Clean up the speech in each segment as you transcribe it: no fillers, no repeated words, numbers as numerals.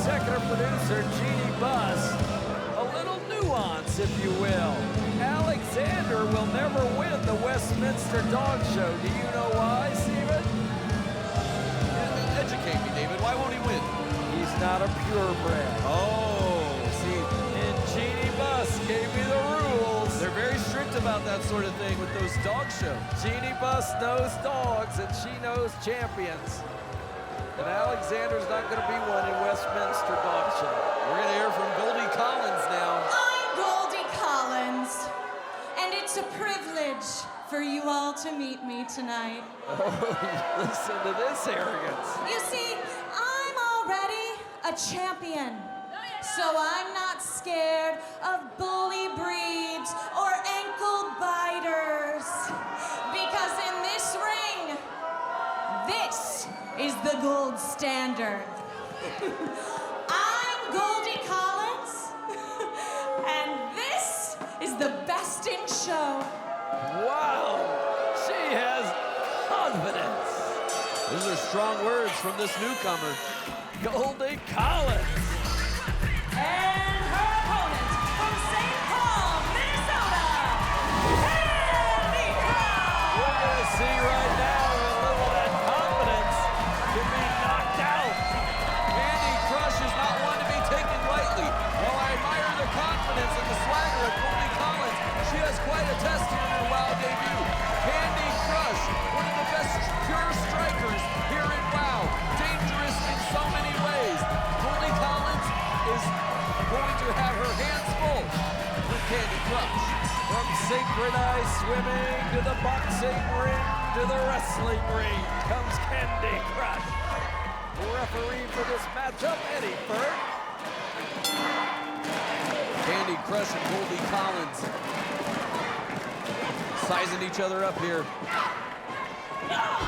executive producer, Jeannie Buss. A little nuance, if you will. Alexander will never win the Westminster Dog Show. Do you know why, Steven? Educate me, David. Why won't he win? He's not a purebred. Oh, see. And Jeannie Buss gave me the rules. They're very strict about that sort of thing with those dog shows. Jeannie Buss knows dogs, and she knows champions. And Alexander's not going to be one in Westminster Dog Show. We're going to hear from Goldie Collins now. I'm Goldie Collins, and it's a privilege for you all to meet me tonight. Oh, listen to this arrogance. You see, I'm already a champion, so I'm not scared of bully breeds or ankle biters. Because in this ring, this is the gold standard. I'm Goldie Collins, and this is the best in show. Wow, she has confidence. Those are strong words from this newcomer. Goldie Collins. And her opponent from St. Paul, Minnesota, Kandi Krush. We're going to see right now a little of that confidence can be knocked out. Kandi Krush is not one to be taken lightly. While I admire the confidence and the swagger of Goldie Collins, she has quite a test here in her WoW debut. Kandi Krush, one of the best pure strikers here in WoW. Dangerous in so many ways. Goldie Collins is going to have her hands full with Kandi Krush. From synchronized swimming to the boxing ring to the wrestling ring comes Kandi Krush. The referee for this matchup, Eddie Bird. Kandi Krush and Goldie Collins sizing each other up here.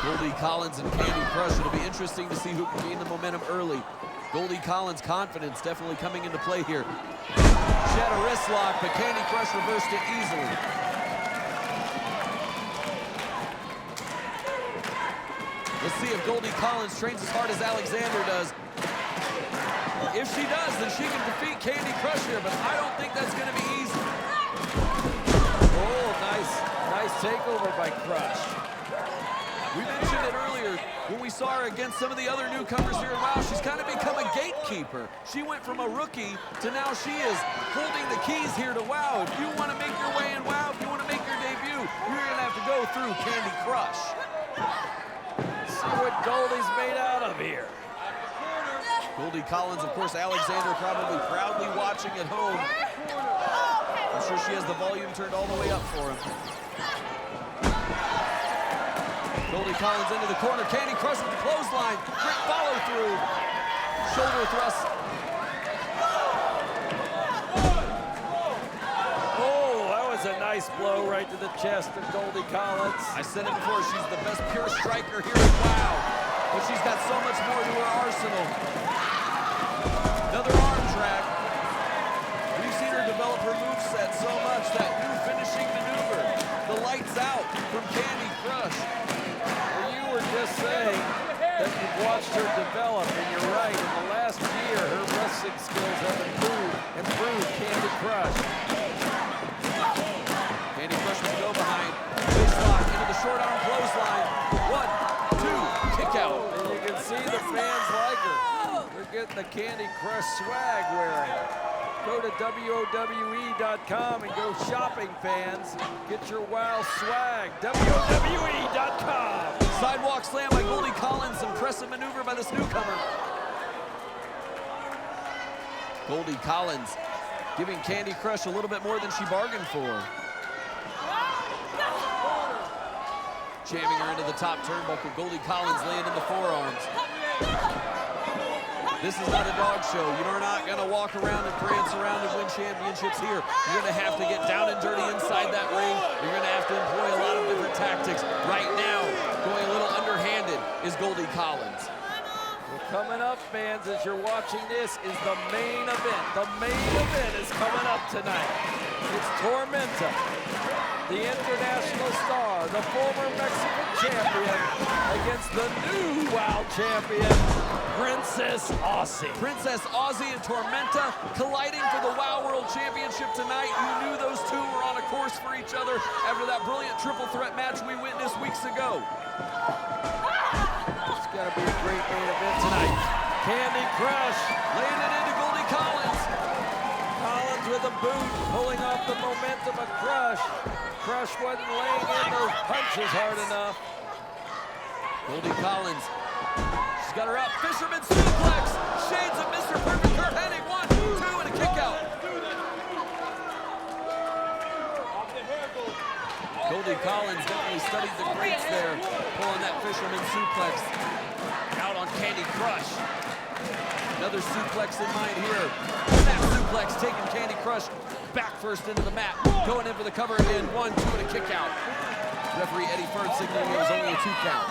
Goldie Collins and Kandi Krush. It'll be interesting to see who can gain the momentum early. Goldie Collins' confidence definitely coming into play here. She had a wrist lock, but Kandi Krush reversed it easily. Let's see if Goldie Collins trains as hard as Alexander does. If she does, then she can defeat Kandi Krush here, but I don't think that's going to be easy. Oh, nice takeover by Krush. We mentioned it earlier when we saw her against some of the other newcomers here in WoW. She's kind of become a gatekeeper. She went from a rookie to now she is holding the keys here to WoW. If you want to make your way in WoW, if you want to make your debut, you're going to have to go through Kandi Krush. See what Goldie's made out of here. Goldie Collins, of course, Alexander probably proudly watching at home. I'm sure she has the volume turned all the way up for him. Goldie Collins into the corner. Kandi Krush with the clothesline. Quick follow through. Shoulder thrust. Oh, that was a nice blow right to the chest of Goldie Collins. I said it before, she's the best pure striker here in WoW. But she's got so much more to her arsenal. Another arm drag. We've seen her develop her moveset so much. That new finishing maneuver. The lights out from Kandi Krush. You were just saying that you've watched her develop, and you're right. In the last year, her wrestling skills have improved Kandi Krush. Kandi Krush with the go behind. Waist lock into the short arm clothesline. 1, 2, kick out. And you can see the fans like her. They're getting the Kandi Krush swag wearing. Go to WOWE.com and go shopping, fans. Get your WoW swag. WOWE.com. Sidewalk slam by Goldie Collins. Impressive maneuver by this newcomer. Goldie Collins giving Kandi Krush a little bit more than she bargained for. Jamming her into the top turnbuckle. Goldie Collins laying in the forearms. This is not a dog show. You're not going to walk around and prance around and win championships here. You're going to have to get down and dirty inside that ring. You're going to have to employ a lot of different tactics. Right now, going a little underhanded is Goldie Collins. Well, coming up, fans, as you're watching this, is the main event. The main event is coming up tonight. It's Tormenta the international star, the former Mexican champion, against the new WOW champion, Princess Aussie. Princess Aussie and Tormenta colliding for the WOW World Championship tonight. You knew those two were on a course for each other after that brilliant triple threat match we witnessed weeks ago. It's gonna be a great main event tonight. Kandi Krush Laying it into Goldie Collins. Collins with a boot, pulling off the momentum of Krush. Krush wasn't laying in those punches hard enough. Goldie Collins, she's got her up. Fisherman suplex. Shades of Mr. Perfect Kurt Hennig. 1, 2, and a kick out. Goldie Collins definitely studied the greats there, pulling that fisherman suplex out on Kandi Krush. Another suplex in mind here. That suplex taking Kandi Krush back first into the mat. Going in for the cover again. 1, 2, and a kick out. Referee Eddie Fern signaling it was only a 2 count.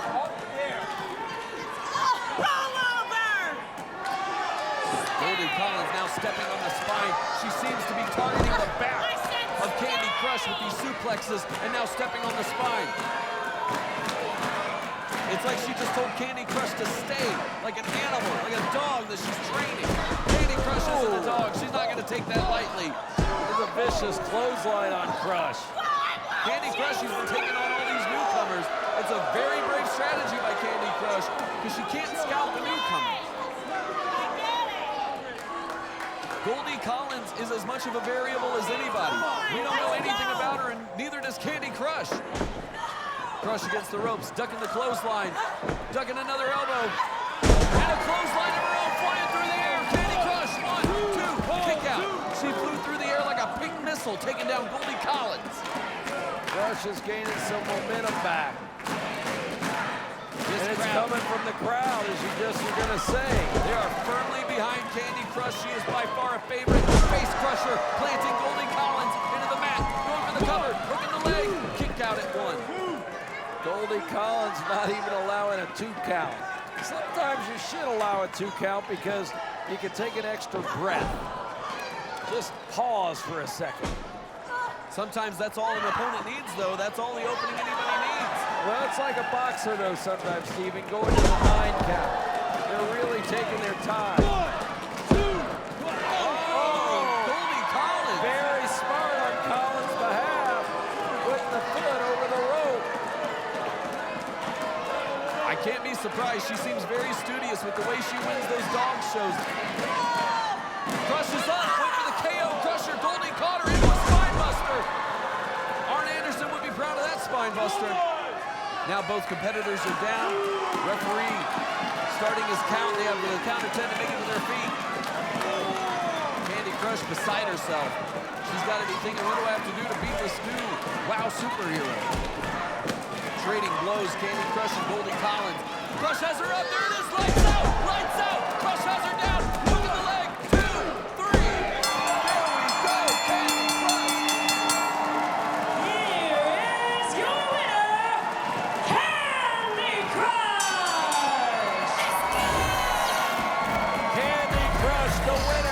Goldie Collins now stepping on the spine. She seems to be targeting the back of Kandi Krush with these suplexes and now stepping on the spine. It's like she just told Kandi Krush to stay like an animal, like a dog that she's training. Kandi Krush isn't a dog. She's not going to take that lightly. There's a vicious clothesline on Krush. Kandi Krush has been taking on all these newcomers. It's a very brave strategy by Kandi Krush because she can't scout the newcomers. Goldie Collins is as much of a variable as anybody. We don't know anything about her, and neither does Kandi Krush. Krush against the ropes, ducking the clothesline, ducking another elbow, and a clothesline of her own flying through the air. Kandi Krush, 1, 2, kick out. She flew through the air like a pink missile, taking down Goldie Collins. Krush is gaining some momentum back. And it's coming from the crowd, as you're gonna say. They are firmly behind Kandi Krush. She is by far a favorite. Face crusher, planting Goldie Collins into the mat, going for the cover, hooking the leg, kick out at 1. Goldie Collins not even allowing a 2 count. Sometimes you should allow a 2 count because you can take an extra breath. Just pause for a second. Sometimes that's all an opponent needs, though. That's all the opening anybody needs. Well, it's like a boxer, though, sometimes, Steven, going to the 9 count. They're really taking their time. 1, 2, 3. Oh, Goldie Collins. Very smart on Collins' behalf, putting the foot over the rope. I can't be surprised. She seems very studious with the way she wins those dog shows. Krush is up. Went for the KO crusher. Goldie caught her into a spine buster. Arn Anderson would be proud of that spine buster. Now both competitors are down. Referee starting his count. They have the count of 10 to make it to their feet. Kandi Krush beside herself. She's got to be thinking, what do I have to do to beat this new WOW superhero? Trading blows, Kandi Krush and Goldie Collins. Krush has her up. There it is. Lights out. Lights out. Krush has her down. Look at the leg. 2, 3. There we go. Kandi Krush. Here is your winner, Kandi Krush! Kandi Krush, the winner.